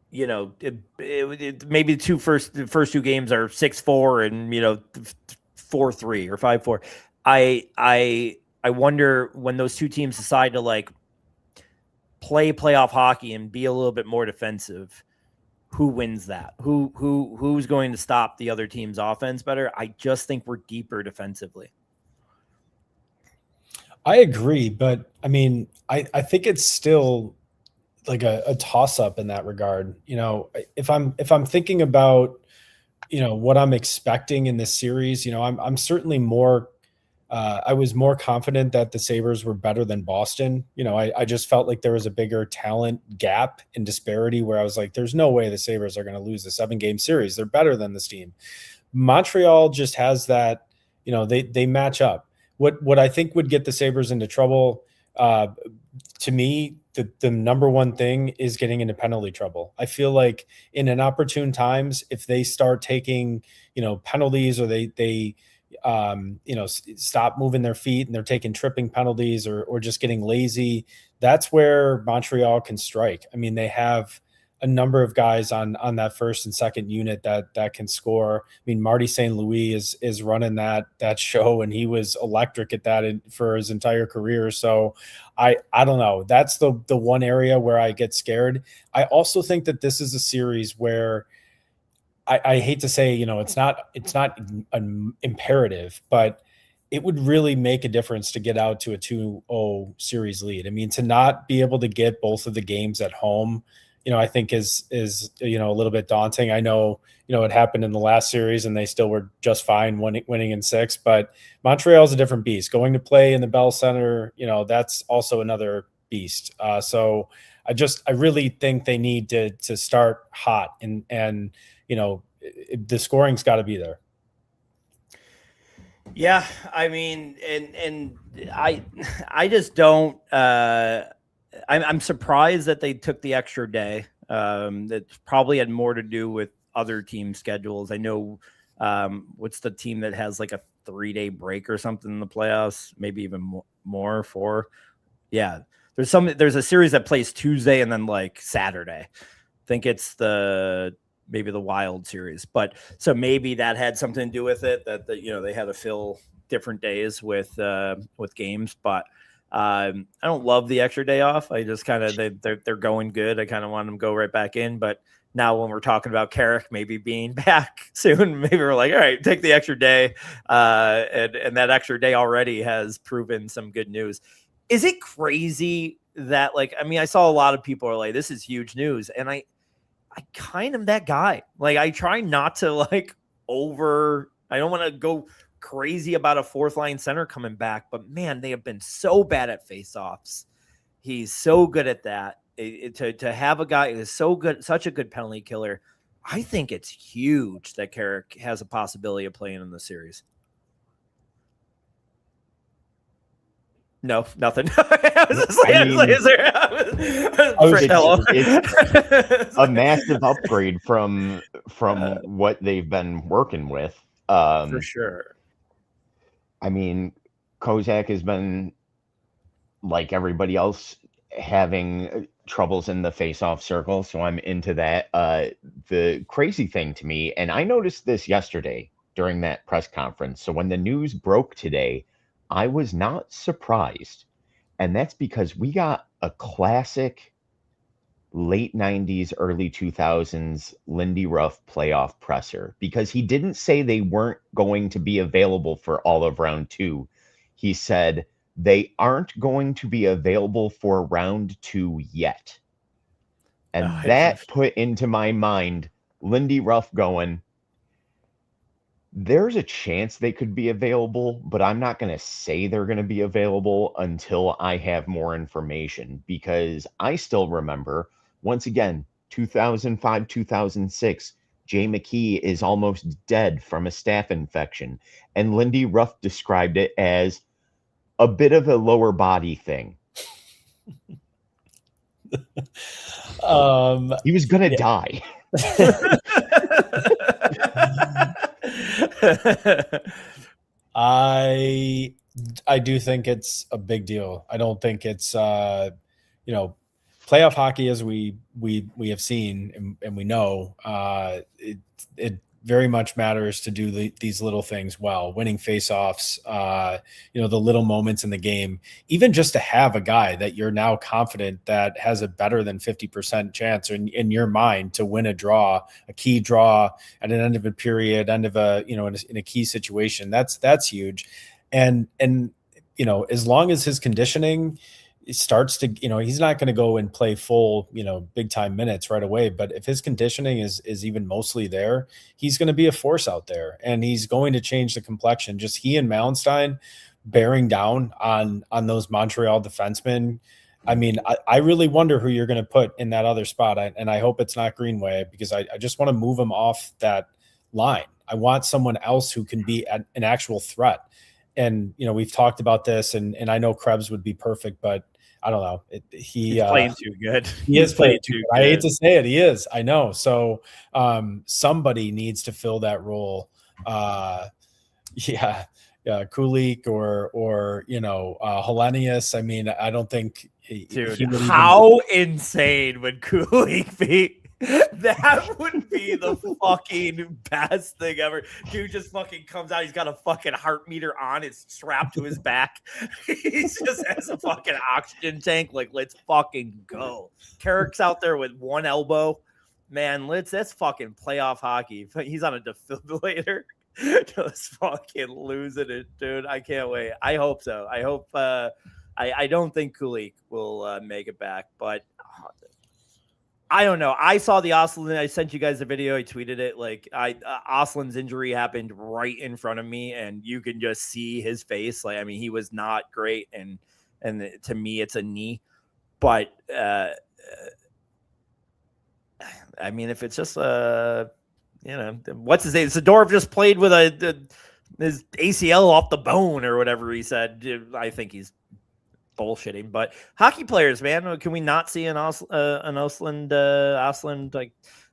you know, maybe the first two games are 6-4 and 4-3 or 5-4. I wonder when those two teams decide to like play playoff hockey and be a little bit more defensive, who wins that? Who's going to stop the other team's offense better? I just think we're deeper defensively. I agree, but I mean, I think it's still like a toss up in that regard. If I'm thinking about, what I'm expecting in this series, I'm certainly more, I was more confident that the Sabres were better than Boston. I just felt like there was a bigger talent gap and disparity where I was like, there's no way the Sabres are going to lose a 7-game series. They're better than this team. Montreal just has that, they match up. What I think would get the Sabres into trouble, to me, the number one thing is getting into penalty trouble. I feel like in inopportune times, if they start taking, penalties, or they stop moving their feet and they're taking tripping penalties or just getting lazy, that's where Montreal can strike. I mean, they have a number of guys on that first and second unit that can score. I mean, Marty St. Louis is running that show, and he was electric at that for his entire career. So I don't know. That's the one area where I get scared. I also think that this is a series where I hate to say, it's not an imperative, but it would really make a difference to get out to a 2-0 series lead. I mean, to not be able to get both of the games at home, I think is a little bit daunting. I know, it happened in the last series and they still were just fine winning in 6, but Montreal is a different beast. Going to play in the Bell Center, that's also another beast. So I really think they need to start hot and the scoring's got to be there. Yeah, I mean, and I just don't. I'm surprised that they took the extra day. That probably had more to do with other team schedules. I know, what's the team that has like a 3-day break or something in the playoffs? Maybe even more. 4. Yeah, there's a series that plays Tuesday and then like Saturday. I think it's maybe the Wild series, but so maybe that had something to do with it that they had to fill different days with games, but I don't love the extra day off. I just kind of they're going good. I kind of want them to go right back in, but now when we're talking about Carrick maybe being back soon, maybe we're like, all right, take the extra day, and that extra day already has proven some good news. Is it crazy that I saw a lot of people are like, this is huge news, and I kind of that guy. Like, I try not to I don't want to go crazy about a fourth line center coming back, but man, they have been so bad at faceoffs. He's so good at that. To have a guy who is so good, such a good penalty killer, I think it's huge that Carrick has a possibility of playing in the series. No, nothing. It's a massive upgrade from what they've been working with. For sure. I mean, Kozak has been, like everybody else, having troubles in the face-off circle, so I'm into that. The crazy thing to me, and I noticed this yesterday during that press conference, so when the news broke today, I was not surprised. And that's because we got a classic late 90s, early 2000s Lindy Ruff playoff presser, because he didn't say they weren't going to be available for all of round 2. He said they aren't going to be available for round 2 yet. And that put into my mind Lindy Ruff going, there's a chance they could be available, but I'm not going to say they're going to be available until I have more information, because I still remember, once again, 2005, 2006, Jay McKee is almost dead from a staph infection, and Lindy Ruff described it as a bit of a lower body thing. He was going to die. I do think it's a big deal. I don't think it's playoff hockey, as we have seen and we know, it very much matters to do these little things well, winning faceoffs, the little moments in the game, even just to have a guy that you're now confident that has a better than 50% chance in your mind to win a key draw at an end of a period, end of in a key situation. That's huge. And as long as his conditioning starts to, he's not going to go and play full, big time minutes right away. But if his conditioning is even mostly there, he's going to be a force out there, and he's going to change the complexion. Just he and Mallenstein bearing down on those Montreal defensemen. I mean, I really wonder who you're going to put in that other spot. And I hope it's not Greenway, because I just want to move him off that line. I want someone else who can be an actual threat. And, we've talked about this, and I know Krebs would be perfect, but I don't know. He's playing too good. He is playing too good. I hate to say it. He is. I know. So somebody needs to fill that role. Kulik or Hellenius. I mean, I don't think. Dude, how insane would Kulik be? That would be the fucking best thing ever. Dude just fucking comes out. He's got a fucking heart meter on. It's strapped to his back. He just has a fucking oxygen tank. Like, let's fucking go. Carrick's out there with one elbow. Man, that's fucking playoff hockey. He's on a defibrillator. Just fucking losing it, dude. I can't wait. I hope so. I hope. I don't think Kulik will make it back, but I don't know. I saw the Oslin. I sent you guys a video. I tweeted it. Like, Oslin's injury happened right in front of me, and you can just see his face. Like, I mean, he was not great, and to me, it's a knee. But I mean, if it's just what's his name? Zadorov just played with his ACL off the bone or whatever he said. I think he's bullshitting, but hockey players, man, can we not see an Osland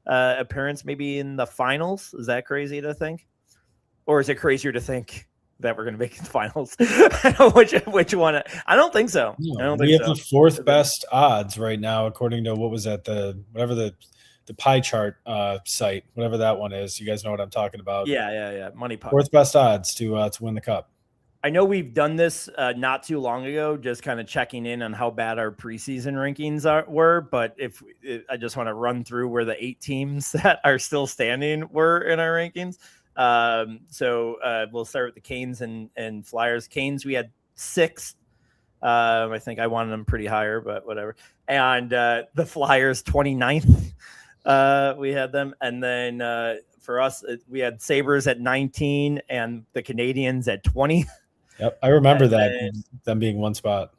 appearance maybe in the finals? Is that crazy to think, or is it crazier to think that we're going to make the finals? which one? I don't think so. No, I don't we think have the fourth best odds right now, according to what was that the pie chart site, whatever that one is. You guys know what I'm talking about. Yeah. Money puck. Fourth best odds to win the cup. I know we've done this not too long ago, just kind of checking in on how bad our preseason rankings were. But I just want to run through where the 8 teams that are still standing were in our rankings. So we'll start with the Canes and Flyers. Canes, we had 6. I think I wanted them pretty higher, but whatever. And the Flyers, 29th. We had them. And then for us, we had Sabres at 19 and the Canadians at 20. Yep, I remember them being one spot.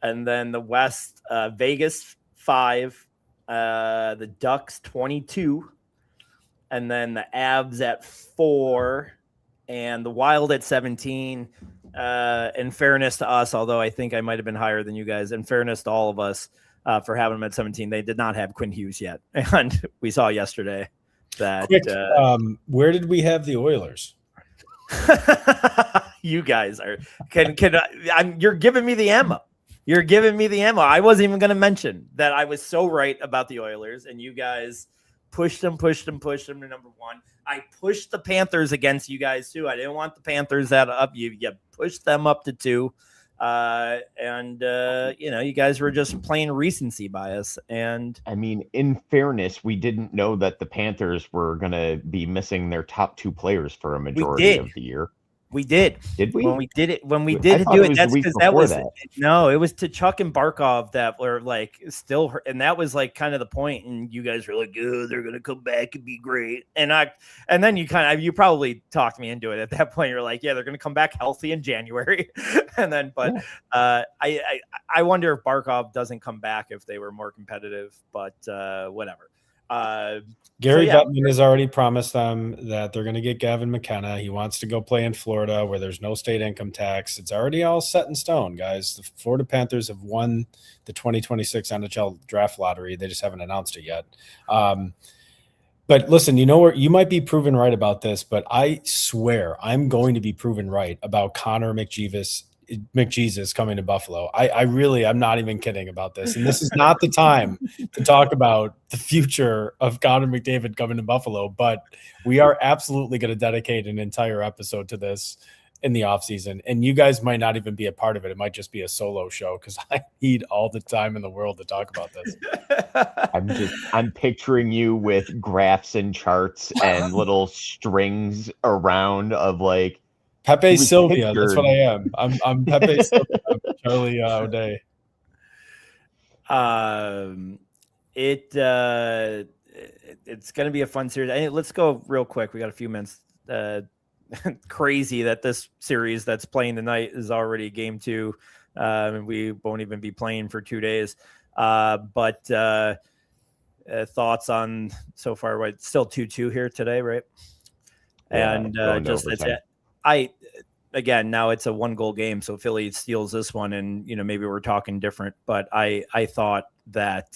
And then the West, Vegas 5, the Ducks 22, and then the Avs at 4, and the Wild at 17. In fairness to us, although I think I might have been higher than you guys, in fairness to all of us for having them at 17, they did not have Quinn Hughes yet, and we saw yesterday that. Quick, where did we have the Oilers? You guys are you're giving me the ammo. You're giving me the ammo. I wasn't even going to mention that I was so right about the Oilers, and you guys pushed them to number 1. I pushed the Panthers against you guys too. I didn't want the Panthers that up. You pushed them up to 2. You guys were just playing recency bias. And I mean, in fairness, we didn't know that the Panthers were going to be missing their top 2 players for a majority of the year. We did. Did we? When we did it, that's because that was no, it was to Chuck and Barkov that were like still hurt, and that was like kind of the point. And you guys were like, "Oh, they're gonna come back and be great." And then you probably talked me into it at that point. You're like, "Yeah, they're gonna come back healthy in January." I wonder if Barkov doesn't come back if they were more competitive. But whatever. Gary Bettman has already promised them that they're going to get Gavin McKenna. He wants to go play in Florida where there's no state income tax. It's already all set in stone, guys. The Florida Panthers have won the 2026 NHL draft lottery. They just haven't announced it yet. But But listen, you know where you might be proven right about this, but I swear I'm going to be proven right about Connor McJesus coming to Buffalo. I'm not even kidding about this. And this is not the time to talk about the future of Connor McDavid coming to Buffalo, but we are absolutely going to dedicate an entire episode to this in the offseason. And you guys might not even be a part of it. It might just be a solo show because I need all the time in the world to talk about this. I'm picturing you with graphs and charts and little strings around of like Pepe was Sylvia. That's pictured. what I am. I'm Pepe Sylvia. I'm Charlie O'Day. It's going to be a fun series. Hey, let's go real quick. We got a few minutes. Crazy that this series that's playing tonight is already game 2. And we won't even be playing for 2 days. But thoughts on so far? Right, still 2-2 here today, right? Yeah, And just that's it. Again, now it's a 1-goal game, so Philly steals this one, and maybe we're talking different. But I thought that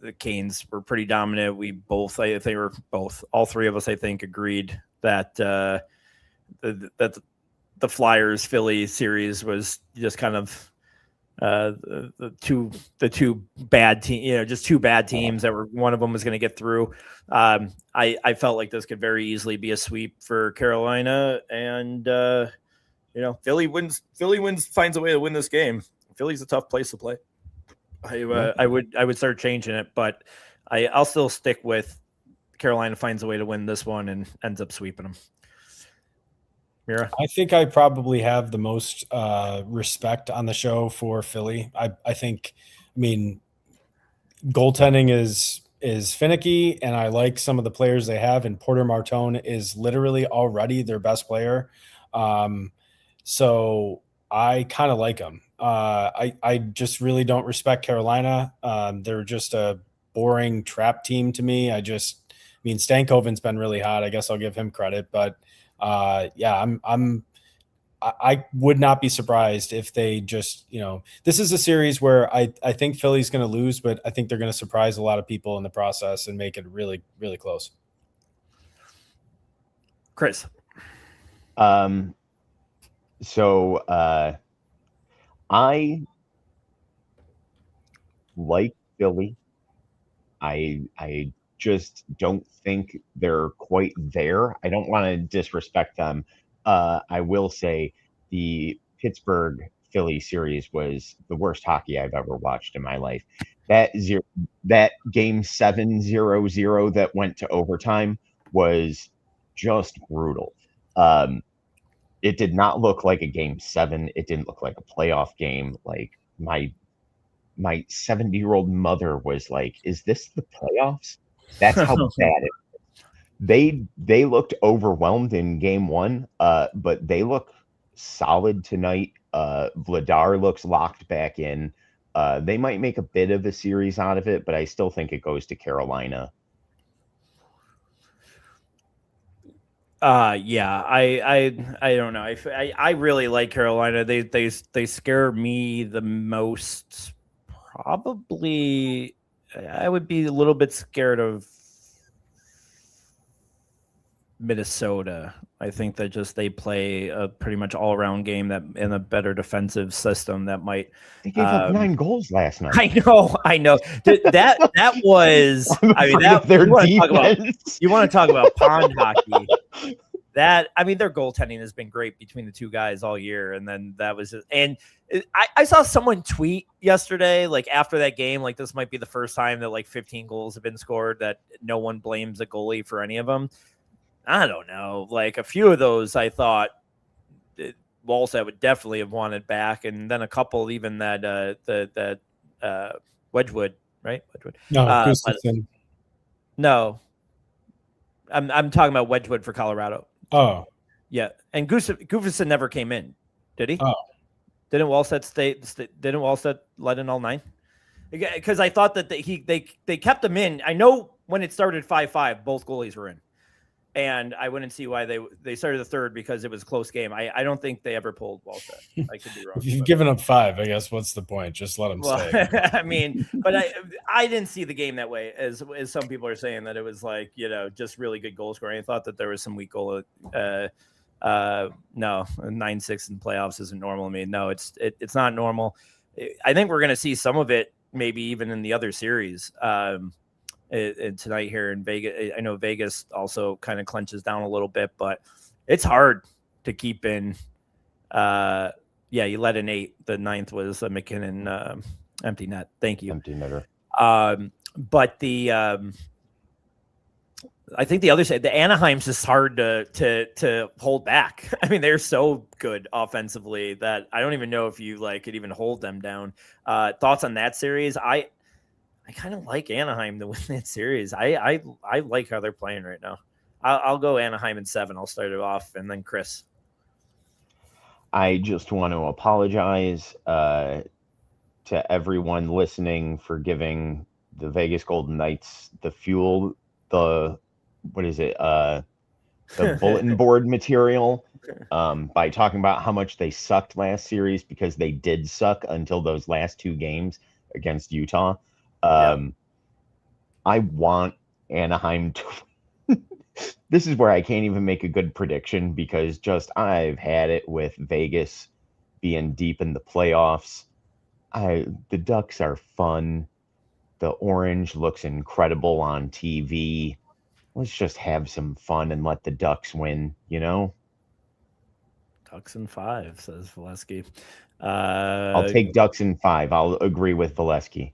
the Canes were pretty dominant. All three of us, I think, agreed that that the Flyers Philly series was just kind of the two bad team, just two bad teams that were, one of them was going to get through. I felt like this could very easily be a sweep for Carolina, and Philly finds a way to win this game. Philly's a tough place to play. I would start changing it, but I'll still stick with Carolina finds a way to win this one and ends up sweeping them. Mira? I think I probably have the most respect on the show for Philly. I think, goaltending is finicky, and I like some of the players they have, and Porter Martone is literally already their best player. So I kind of like him. I just really don't respect Carolina. They're just a boring trap team to me. Stankoven's been really hot. I guess I'll give him credit, but I would not be surprised if they just, this is a series where I think Philly's going to lose, but I think they're going to surprise a lot of people in the process and make it really, really close. Chris. So I like Philly. I just don't think they're quite there. I don't want to disrespect them. I will say the Pittsburgh Philly series was the worst hockey I've ever watched in my life. That game 7-0-0 that went to overtime was just brutal. It did not look like a game 7. It didn't look like a playoff game. Like my 70-year-old mother was like, "Is this the playoffs?" That's how bad it was. They looked overwhelmed in game 1, but they look solid tonight. Vladar looks locked back in. They might make a bit of a series out of it, but I still think it goes to Carolina. Yeah, I don't know. I really like Carolina. They scare me the most. Probably, I would be a little bit scared of Minnesota. I think that just they play a pretty much all around game that in a better defensive system that might. They gave up 9 goals last night. I know. That was. Their defense. You want to talk about pond hockey? Their goaltending has been great between the two guys all year, and then that was it. And I saw someone tweet yesterday, like after that game, like this might be the first time that like 15 goals have been scored that no one blames a goalie for any of them. I don't know. Like a few of those, I thought Wallstedt would definitely have wanted back, and then a couple even that Wedgwood, right? Wedgwood. No, no. I'm talking about Wedgwood for Colorado. Oh, yeah, and Gustafsson never came in, did he? Oh, didn't Wallstedt let in all 9? Because I thought that they kept them in. I know when it started 5-5, both goalies were in, And I wouldn't see why they started the third because it was a close game. I don't think they ever pulled Walsh. I could be wrong. If you've given up 5, I guess what's the point? Just let them stay. I mean, but I didn't see the game that way, as some people are saying that it was like, just really good goal scoring. I thought that there was some weak goal. No, 9-6 in playoffs isn't normal. I mean, no, it's not normal. I think we're going to see some of it maybe even in the other series. Tonight here in Vegas. I know Vegas also kind of clenches down a little bit, but it's hard to keep in. You let in 8. The 9th was a McKinnon empty net. Thank you. Empty netter. But I think the other side, the Anaheim's just hard to hold back. I mean, they're so good offensively that I don't even know if you could even hold them down. Thoughts on that series? I kind of like Anaheim to win that series. I like how they're playing right now. I'll go Anaheim in 7. I'll start it off, and then Chris. I just want to apologize to everyone listening for giving the Vegas Golden Knights the fuel, the bulletin board material by talking about how much they sucked last series, because they did suck until those last 2 games against Utah. I want Anaheim to this is where I can't even make a good prediction, because I've had it with Vegas being deep in the playoffs. The Ducks are fun. The orange looks incredible on TV. Let's just have some fun and let the Ducks win, Ducks in 5, says Valesky. I'll take Ducks in 5. I'll agree with Valesky.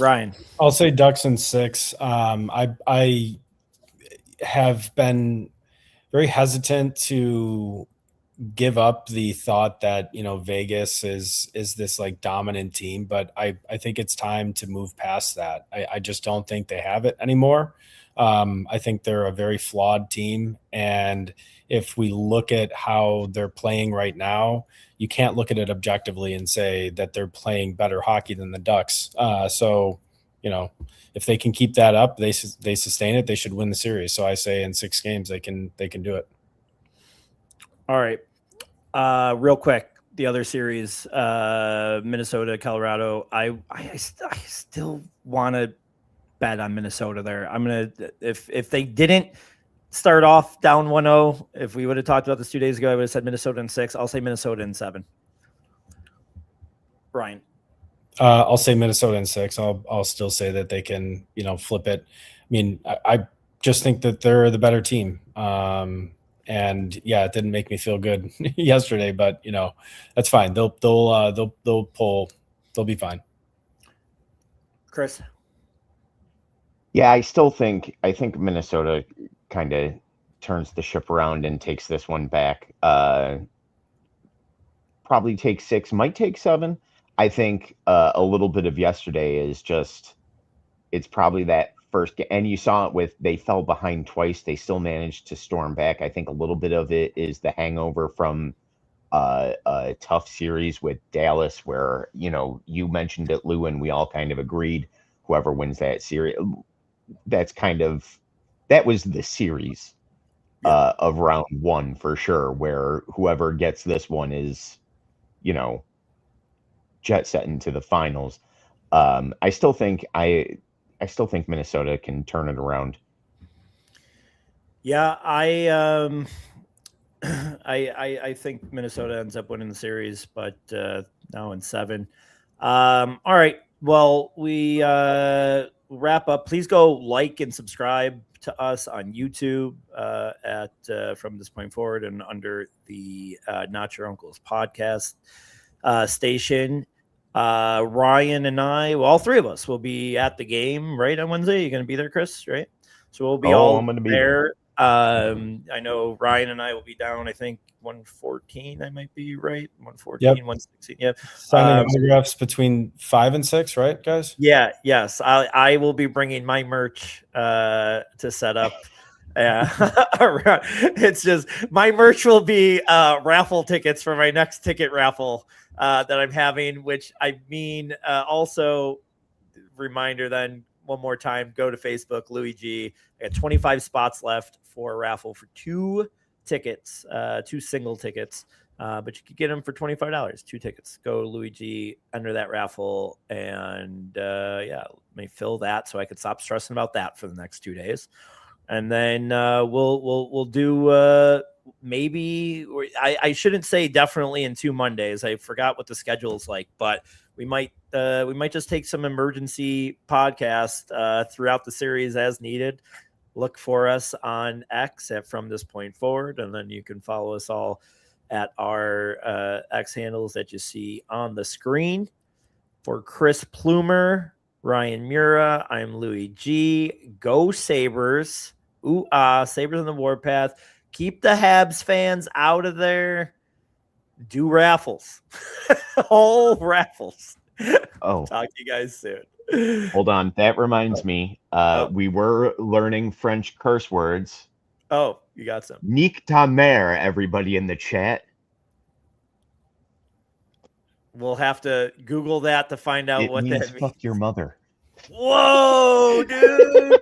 Ryan. I'll say Ducks in 6. I have been very hesitant to give up the thought that Vegas is this dominant team, but I think it's time to move past that. I just don't think they have it anymore. I think they're a very flawed team, and if we look at how they're playing right now, you can't look at it objectively and say that they're playing better hockey than the Ducks. If they can keep that up, they sustain it, they should win the series. So I say in 6 games they can do it. All right. Real quick, the other series, Minnesota, Colorado. I still want to bet on Minnesota there. I'm gonna if they didn't start off down 1-0, if we would have talked about this 2 days ago, I would have said Minnesota in 6. I'll say Minnesota in 7. Brian. I'll say Minnesota in 6. I'll still say that they can, flip it. I mean, I just think that they're the better team. And yeah, it didn't make me feel good yesterday, but that's fine. They'll pull. They'll be fine. Chris. Yeah, I think Minnesota kind of turns the ship around and takes this one back. Probably take 6, might take 7. I think a little bit of yesterday is it's probably that first game. And you saw it they fell behind twice. They still managed to storm back. I think a little bit of it is the hangover from a tough series with Dallas where, you mentioned it, Lou, and we all kind of agreed whoever wins that series, that was the series of round 1 for sure, where whoever gets this one is, jet set into the finals. I still think Minnesota can turn it around. Yeah, I think Minnesota ends up winning the series, but now in 7. All right. Well, we wrap up. Please go like and subscribe to us on YouTube at From This Point Forward and under the Not Your Uncle's podcast station. Ryan and I, all 3 of us will be at the game right on Wednesday. You're going to be there, Chris, right? So we'll be I'm going to be there. I know Ryan and I will be down, I think 114, I might be right. 114, yep. 116. Yep. Signing autographs between 5 and 6, right, guys? Yeah. Yes. I will be bringing my merch to set up. It's just my merch will be raffle tickets for my next ticket raffle that I'm having, which I mean, also reminder then one more time, go to Facebook, Louis G. I got 25 spots left for a raffle for 2 tickets, 2 single tickets. But you could get them for $25, 2 tickets. Go to Louis G, enter that raffle, and let me fill that so I could stop stressing about that for the next 2 days. And then we'll do maybe I shouldn't say definitely in 2 Mondays. I forgot what the schedule is like, but we might just take some emergency podcasts throughout the series as needed. Look for us on X at From This Point Forward, and then you can follow us all at our X handles that you see on the screen. For Chris Plumer, Ryan Mura, I'm Louis G. Go Sabres. Ooh, Sabres on the warpath. Keep the Habs fans out of there. Do raffles. All raffles. Oh, Talk to you guys soon. hold on. That reminds me. We were learning French curse words. Oh, you got some. Nique ta mère, everybody in the chat. We'll have to Google that to find out It what means that means. fuck your mother. Whoa, dude.